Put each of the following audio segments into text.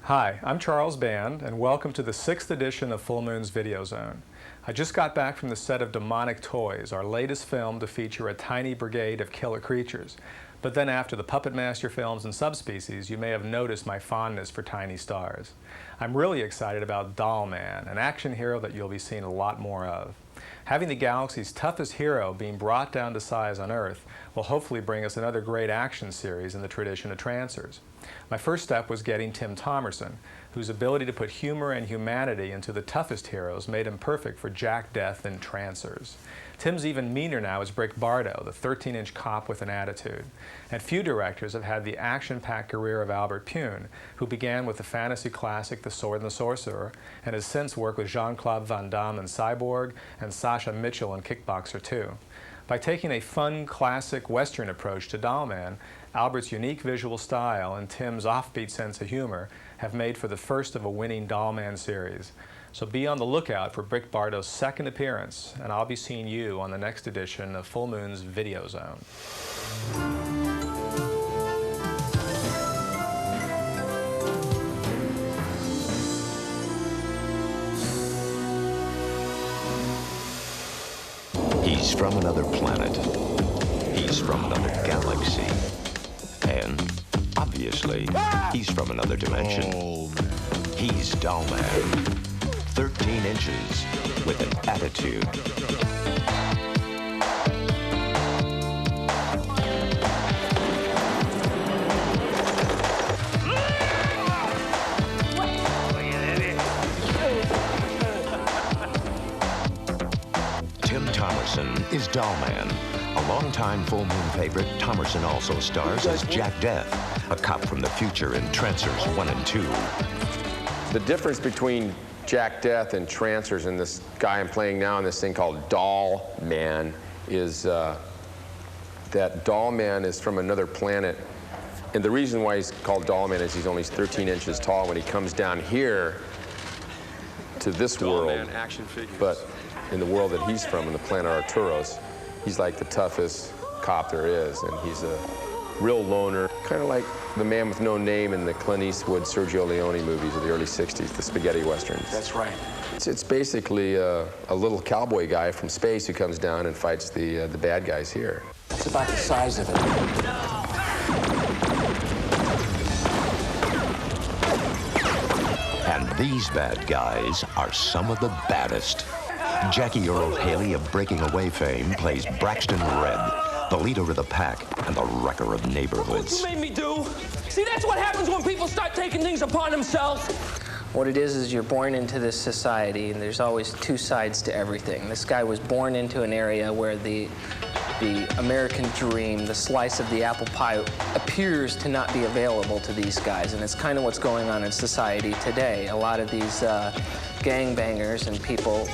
Hi, I'm Charles Band, and welcome to the 6th edition of Full Moon's Videozone. I just got back from the set of Demonic Toys, our latest film to feature a tiny brigade of killer creatures. But then after the Puppet Master films and Subspecies, you may have noticed my fondness for tiny stars. I'm really excited about Dollman, an action hero that you'll be seeing a lot more of. Having the galaxy's toughest hero being brought down to size on Earth will hopefully bring us another great action series in the tradition of Trancers. My first step was getting Tim Thomerson, whose ability to put humor and humanity into the toughest heroes made him perfect for Jack Death in Trancers. Tim's even meaner now as Brick Bardo, the 13-inch cop with an attitude. And few directors have had the action-packed career of Albert Pyun, who began with the fantasy classic The Sword and the Sorcerer, and has since worked with Jean-Claude Van Damme in Cyborg and Sasha Mitchell in Kickboxer 2. By taking a fun, classic Western approach to Dollman, Albert's unique visual style and Tim's offbeat sense of humor have made for the first of a winning Dollman series. So be on the lookout for Brick Bardo's second appearance, and I'll be seeing you on the next edition of Full Moon's Videozone. He's from another planet. He's from another galaxy. And, obviously, he's from another dimension. He's Dollman. 13 inches with an attitude. Tim Thomerson is Dollman. A longtime Full Moon favorite, Thomerson also stars as Jack Death, a cop from the future in Trancers 1 and 2. The difference between Jack Death and Trancers and this guy I'm playing now in this thing called Dollman is that Dollman is from another planet. And the reason why he's called Dollman is he's only 13 inches tall when he comes down here to this world. Action figures. But in the world that he's from, in the planet Arturos, he's like the toughest cop there is, and he's a real loner, kind of like the man with no name in the Clint Eastwood, Sergio Leone movies of the early 60s, the spaghetti westerns. That's right. It's basically a little cowboy guy from space who comes down and fights the bad guys here. It's about the size of it. And these bad guys are some of the baddest. Jackie Earle Haley of Breaking Away fame plays Braxton Red, the leader of the pack and the wrecker of neighborhoods. What you made me do? See, that's what happens when people start taking things upon themselves. What it is you're born into this society, and there's always two sides to everything. This guy was born into an area where the American dream, the slice of the apple pie, appears to not be available to these guys, and it's kind of what's going on in society today. A lot of these gangbangers and people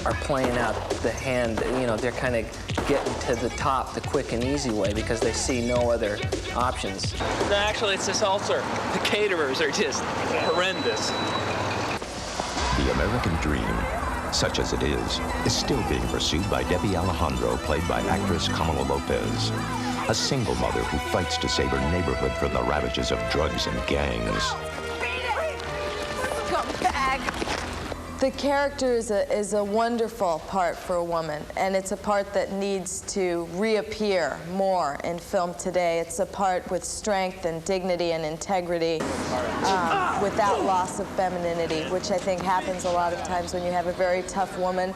are playing out the hand, you know, they're kind of getting to the top the quick and easy way because they see no other options. No, actually, it's this ulcer. The caterers are just horrendous. The American dream, such as it is still being pursued by Debbie Alejandro, played by actress Kamala Lopez, a single mother who fights to save her neighborhood from the ravages of drugs and gangs. The character is a wonderful part for a woman, and it's a part that needs to reappear more in film today. It's a part with strength and dignity and integrity without loss of femininity, which I think happens a lot of times when you have a very tough woman.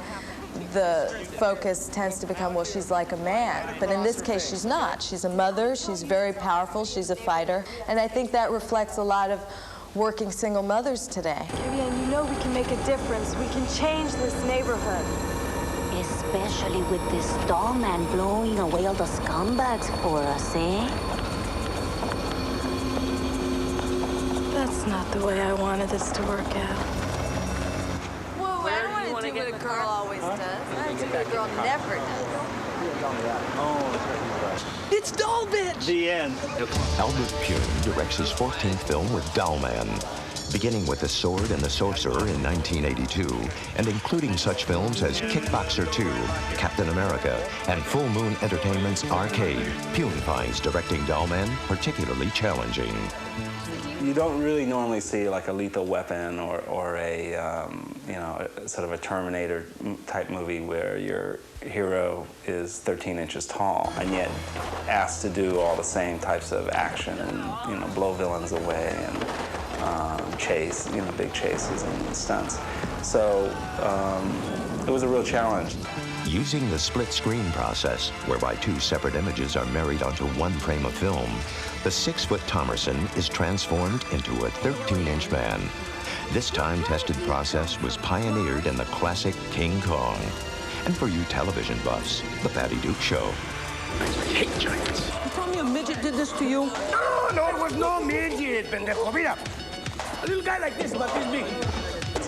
The focus tends to become, well, she's like a man. But in this case, she's not. She's a mother, she's very powerful, she's a fighter, and I think that reflects a lot of working single mothers today. Vivian, you know we can make a difference. We can change this neighborhood. Especially with this Dollman blowing away all the scumbags for us, eh? That's not the way I wanted this to work out. Whoa, I don't want to do what a girl always does. I want to do what a girl never does. It's Dollman! The end. Albert Pyun directs his 14th film with Dollman, beginning with The Sword and the Sorcerer in 1982, and including such films as Kickboxer 2, Captain America, and Full Moon Entertainment's Arcade. Pyun finds directing Dollman particularly challenging. You don't really normally see like a Lethal Weapon or a, you know, sort of a Terminator type movie where your hero is 13 inches tall and yet asked to do all the same types of action and, you know, blow villains away and chase, you know, big chases and stunts. So it was a real challenge. Using the split screen process, whereby two separate images are married onto one frame of film, the 6-foot Thomerson is transformed into a 13-inch man. This time-tested process was pioneered in the classic King Kong. And for you television buffs, The Patty Duke Show. I hate giants. You tell me a midget did this to you? No, it was no midget, pendejo. Mira, a little guy like this, about this big.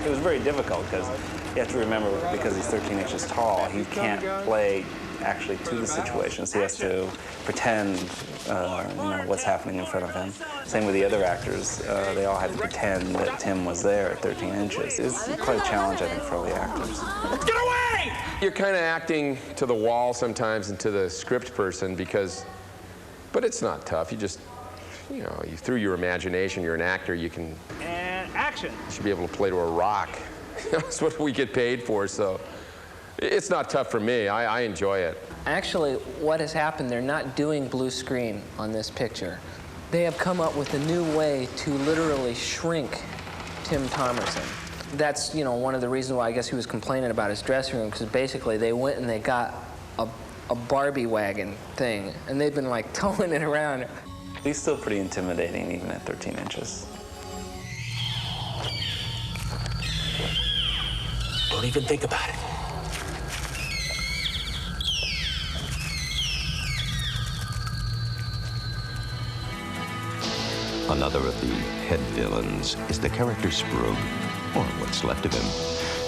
It was very difficult because you have to remember, because he's 13 inches tall, he can't play actually to the situation. So he has to pretend, you know, what's happening in front of him. Same with the other actors. They all had to pretend that Tim was there at 13 inches. It's quite a challenge, I think, for all the actors. Get away! You're kind of acting to the wall sometimes and to the script person but it's not tough. You just, you know, through your imagination, you're an actor, you can... And action. You should be able to play to a rock. That's what we get paid for, so it's not tough for me. I enjoy it. Actually, what has happened, they're not doing blue screen on this picture. They have come up with a new way to literally shrink Tim Thomerson. That's, you know, one of the reasons why I guess he was complaining about his dressing room, because basically they went and they got a Barbie wagon thing, and they've been like towing it around. He's still pretty intimidating, even at 13 inches. Don't even think about it. Another of the head villains is the character Sprooge, or what's left of him.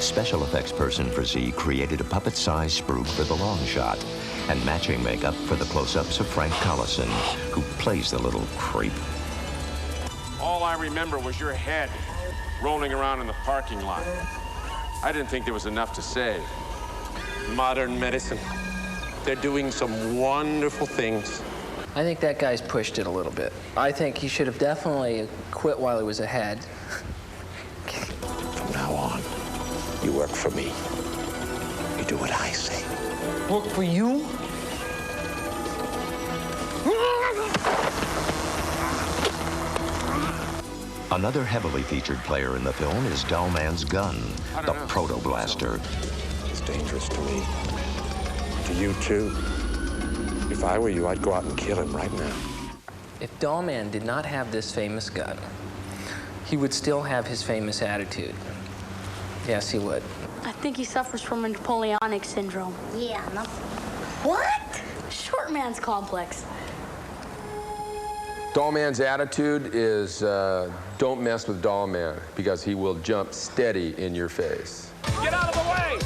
Special effects person for Z created a puppet-sized Sprooge for the long shot, and matching makeup for the close-ups of Frank Collison, who plays the little creep. All I remember was your head rolling around in the parking lot. I didn't think there was enough to save. Modern medicine. They're doing some wonderful things. I think that guy's pushed it a little bit. I think he should have definitely quit while he was ahead. From now on, you work for me. You do what I say. Work for you? Another heavily featured player in the film is Dollman's gun, the Proto-Blaster. It's dangerous to me. To you, too. If I were you, I'd go out and kill him right now. If Dollman did not have this famous gun, he would still have his famous attitude. Yes, he would. I think he suffers from a Napoleonic syndrome. Yeah, no. What? Short man's complex. Dollman's attitude is don't mess with Dollman, because he will jump steady in your face. Get out of the way!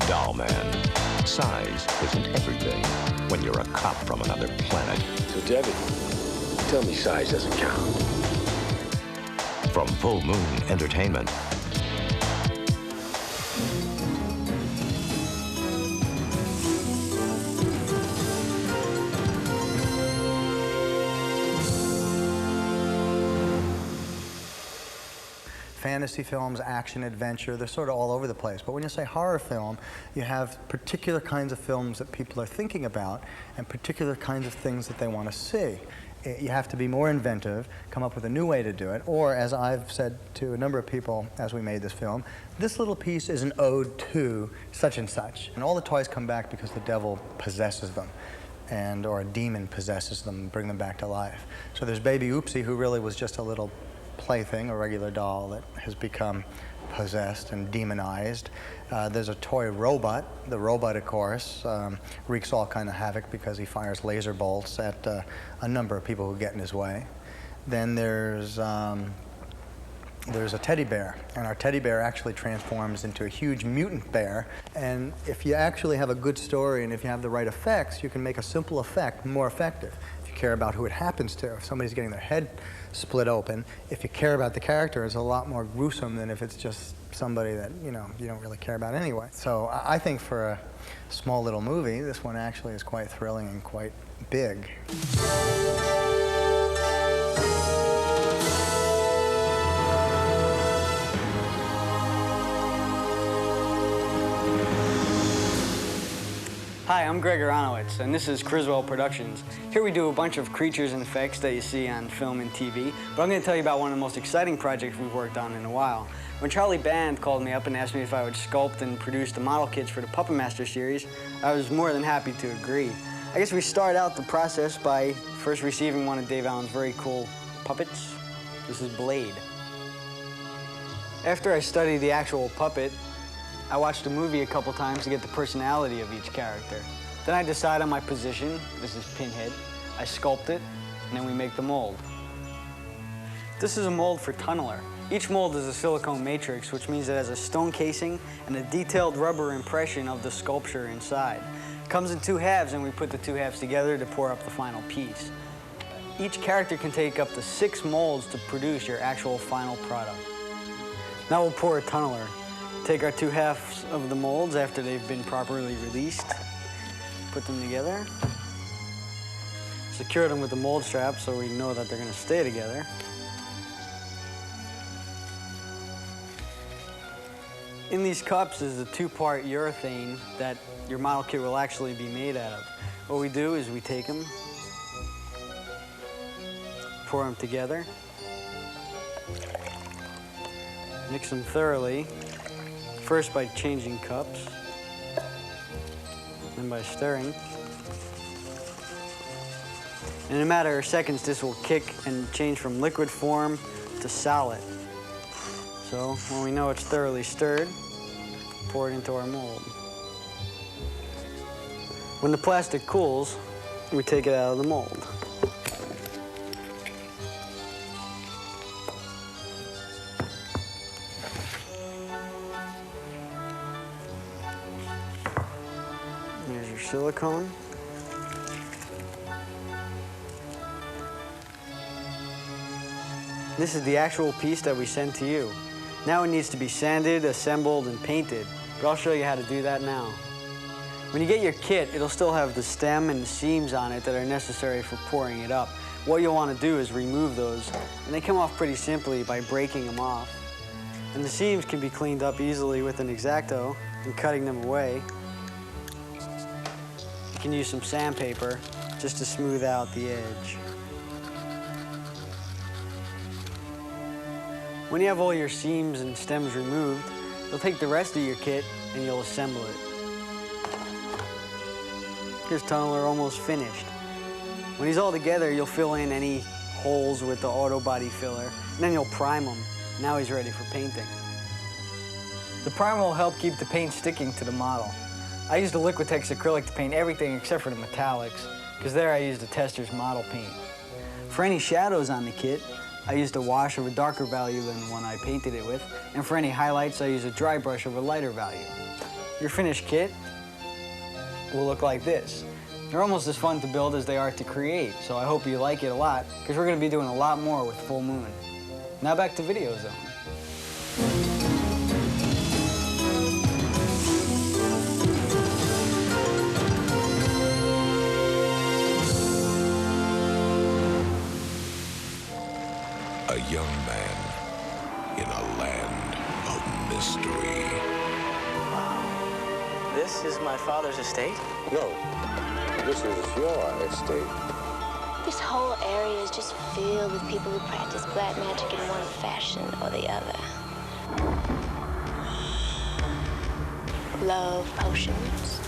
Dollman. Size isn't everything when you're a cop from another planet. So, Debbie, tell me size doesn't count. From Full Moon Entertainment. Fantasy films, action, adventure, they're sort of all over the place. But when you say horror film, you have particular kinds of films that people are thinking about and particular kinds of things that they want to see. You have to be more inventive, come up with a new way to do it, or as I've said to a number of people as we made this film, this little piece is an ode to such and such. And all the toys come back because the devil possesses them, or a demon possesses them and bring them back to life. So there's Baby Oopsie, who really was just a little plaything, a regular doll that has become possessed and demonized. There's a toy robot. The robot, of course, wreaks all kind of havoc because he fires laser bolts at a number of people who get in his way. Then there's a teddy bear, and our teddy bear actually transforms into a huge mutant bear. And if you actually have a good story and if you have the right effects, you can make a simple effect more effective. If you care about who it happens to. If somebody's getting their head split open, if you care about the character, it's a lot more gruesome than if it's just somebody that, you know, you don't really care about anyway. So I think for a small little movie, this one actually is quite thrilling and quite big. Hi, I'm Greg Aronowitz, and this is Criswell Productions. Here we do a bunch of creatures and effects that you see on film and TV, but I'm going to tell you about one of the most exciting projects we've worked on in a while. When Charlie Band called me up and asked me if I would sculpt and produce the model kits for the Puppet Master series, I was more than happy to agree. I guess we start out the process by first receiving one of Dave Allen's very cool puppets. This is Blade. After I studied the actual puppet, I watched the movie a couple times to get the personality of each character. Then I decide on my position. This is Pinhead. I sculpt it, and then we make the mold. This is a mold for Tunneler. Each mold is a silicone matrix, which means it has a stone casing and a detailed rubber impression of the sculpture inside. It comes in 2 halves, and we put the 2 halves together to pour up the final piece. Each character can take up to 6 molds to produce your actual final product. Now we'll pour a Tunneler. Take our 2 halves of the molds after they've been properly released, put them together, secure them with the mold strap so we know that they're going to stay together. In these cups is the 2-part urethane that your model kit will actually be made out of. What we do is we take them, pour them together, mix them thoroughly. First by changing cups, then by stirring. In a matter of seconds, this will kick and change from liquid form to solid. So when we know it's thoroughly stirred, pour it into our mold. When the plastic cools, we take it out of the mold. There's your silicone. This is the actual piece that we send to you. Now it needs to be sanded, assembled, and painted, but I'll show you how to do that now. When you get your kit, it'll still have the stem and the seams on it that are necessary for pouring it up. What you'll want to do is remove those, and they come off pretty simply by breaking them off. And the seams can be cleaned up easily with an X-Acto and cutting them away. You can use some sandpaper just to smooth out the edge. When you have all your seams and stems removed, you'll take the rest of your kit and you'll assemble it. Here's Tunneler almost finished. When he's all together, you'll fill in any holes with the auto body filler, and then you'll prime them. Now he's ready for painting. The primer will help keep the paint sticking to the model. I used a Liquitex acrylic to paint everything except for the metallics, because there I used a Tester's model paint. For any shadows on the kit, I used a wash of a darker value than the one I painted it with, and for any highlights, I used a dry brush of a lighter value. Your finished kit will look like this. They're almost as fun to build as they are to create, so I hope you like it a lot, because we're going to be doing a lot more with Full Moon. Now back to Videozone. A young man in a land of mystery. This is my father's estate? No, this is your estate. This whole area is just filled with people who practice black magic in one fashion or the other. Love potions.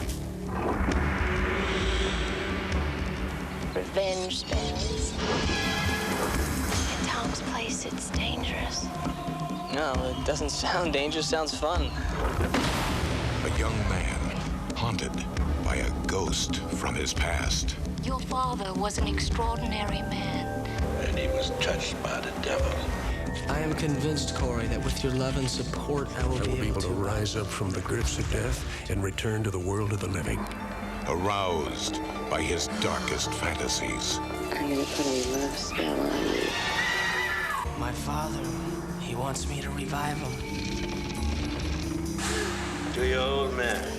Revenge spells. In Tom's place, it's dangerous. No, it doesn't sound dangerous, sounds fun. A young man haunted by a ghost from his past. Your father was an extraordinary man. And he was touched by the devil. I am convinced, Corey, that with your love and support, I will be able to rise up from the grips of death and return to the world of the living. Aroused by his darkest fantasies. I'm gonna put a love spell on you. My father, he wants me to revive him. To your old man,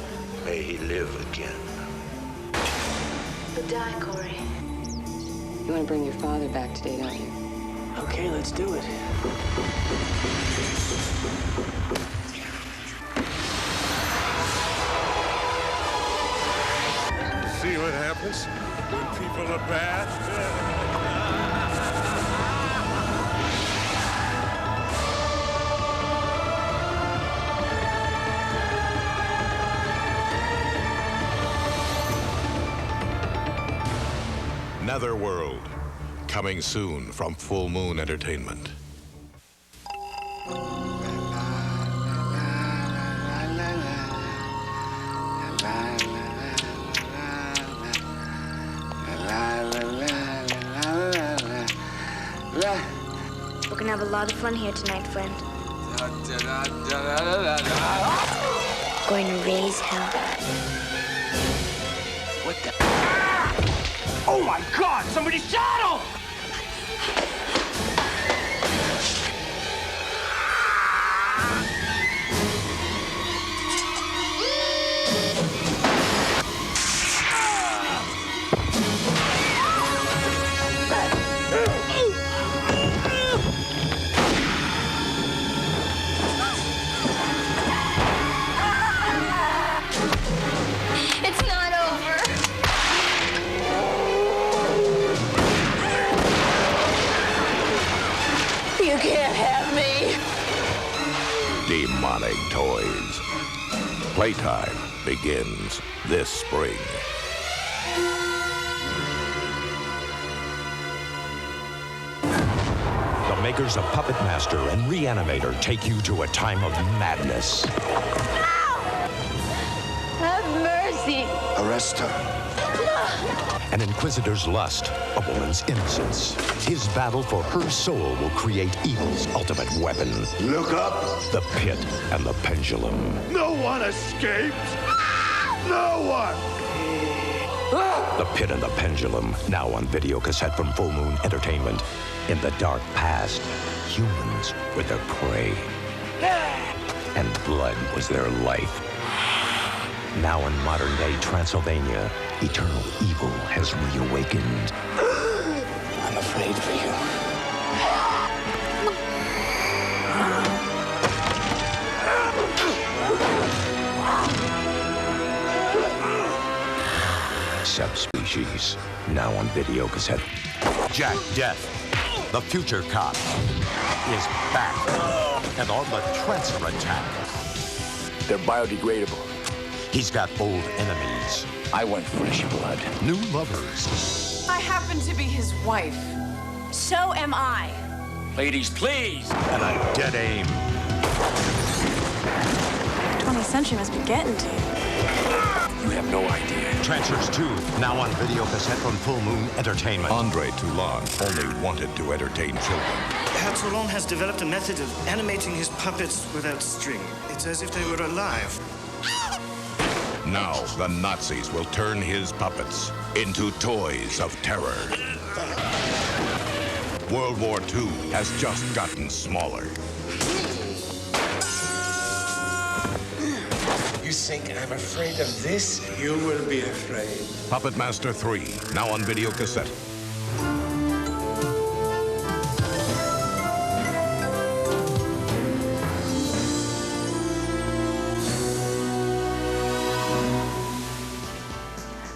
may he live again. But die, Corey. You want to bring your father back today, don't you? Okay, let's do it. See what happens when people are bad? Netherworld, coming soon from Full Moon Entertainment. We're gonna have a lot of fun here tonight, friend. Going to raise hell. What the? Oh my God! Somebody shot him! It's not over. You can't have me. Demonic Toys. Playtime begins this spring. The makers of Puppet Master and Reanimator take you to a time of madness. Have mercy. Arrest her. An inquisitor's lust, a woman's innocence. His battle for her soul will create evil's ultimate weapon. Look up. The Pit and the Pendulum. No one escaped. No one. The Pit and the Pendulum, now on video cassette from Full Moon Entertainment. In the dark past, humans were their prey. And blood was their life. Now in modern-day Transylvania, eternal evil has reawakened. I'm afraid for you. Subspecies, now on video cassette. Jack Death, the future cop, is back and on the transfer attack. They're biodegradable. He's got old enemies. I want fresh blood. New lovers. I happen to be his wife. So am I. Ladies, please. And a dead aim. 20th century must be getting to you. You have no idea. Trancers 2, now on video cassette from Full Moon Entertainment. Andre Toulon only wanted to entertain children. Herr Toulon has developed a method of animating his puppets without string. It's as if they were alive. Now the Nazis will turn his puppets into toys of terror. World War II has just gotten smaller. You think I'm afraid of this? You will be afraid. Puppet Master 3, now on video cassette.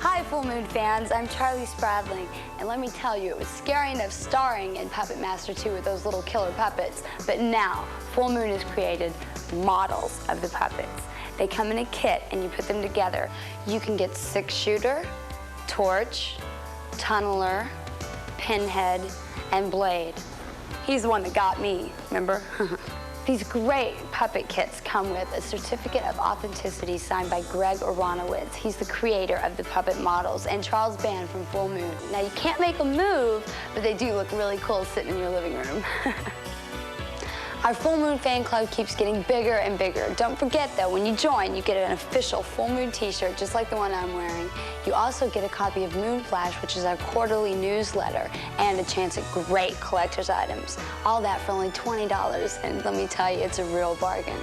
Hi, Full Moon fans. I'm Charlie Spradling, and let me tell you, it was scary enough starring in Puppet Master 2 with those little killer puppets, but now Full Moon has created models of the puppets. They come in a kit, and you put them together. You can get six-shooter, torch, tunneler, pinhead, and blade. He's the one that got me, remember? These great puppet kits come with a certificate of authenticity signed by Greg Aronowitz. He's the creator of the puppet models, and Charles Band from Full Moon. Now, you can't make them move, but they do look really cool sitting in your living room. Our Full Moon fan club keeps getting bigger and bigger. Don't forget though, when you join, you get an official Full Moon t-shirt, just like the one I'm wearing. You also get a copy of Moon Flash, which is our quarterly newsletter, and a chance at great collector's items. All that for only $20, and let me tell you, it's a real bargain.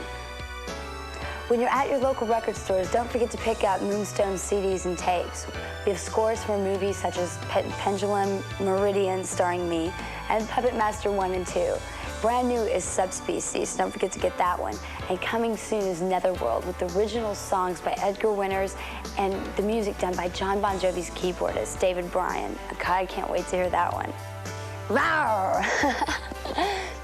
When you're at your local record stores, don't forget to pick out Moonstone CDs and tapes. We have scores from movies such as Pendulum, Meridian, starring me, and Puppet Master 1 and 2. Brand new is Subspecies, so don't forget to get that one. And coming soon is Netherworld, with original songs by Edgar Winters and the music done by John Bon Jovi's keyboardist, David Bryan. God, I can't wait to hear that one. Rawr!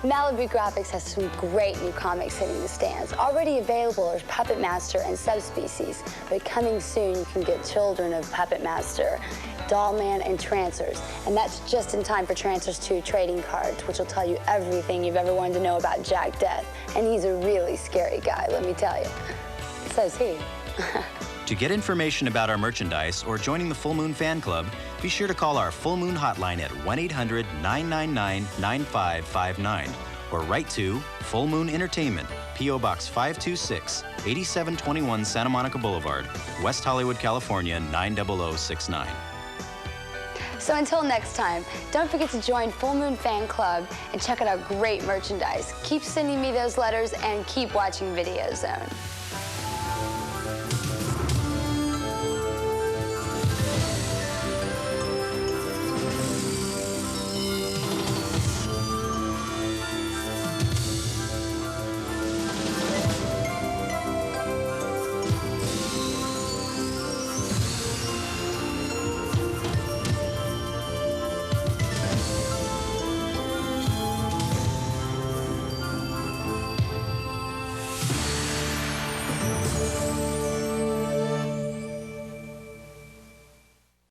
Malibu Graphics has some great new comics hitting the stands. Already available are Puppet Master and Subspecies, but coming soon you can get Children of Puppet Master, Dollman, and Trancers. And that's just in time for Trancers 2 trading cards, which will tell you everything you've ever wanted to know about Jack Death. And he's a really scary guy, let me tell you. Says he. To get information about our merchandise or joining the Full Moon Fan Club, be sure to call our Full Moon hotline at 1-800-999-9559 or write to Full Moon Entertainment, P.O. Box 526, 8721 Santa Monica Boulevard, West Hollywood, California, 90069. So until next time, don't forget to join Full Moon Fan Club and check out our great merchandise. Keep sending me those letters and keep watching Videozone.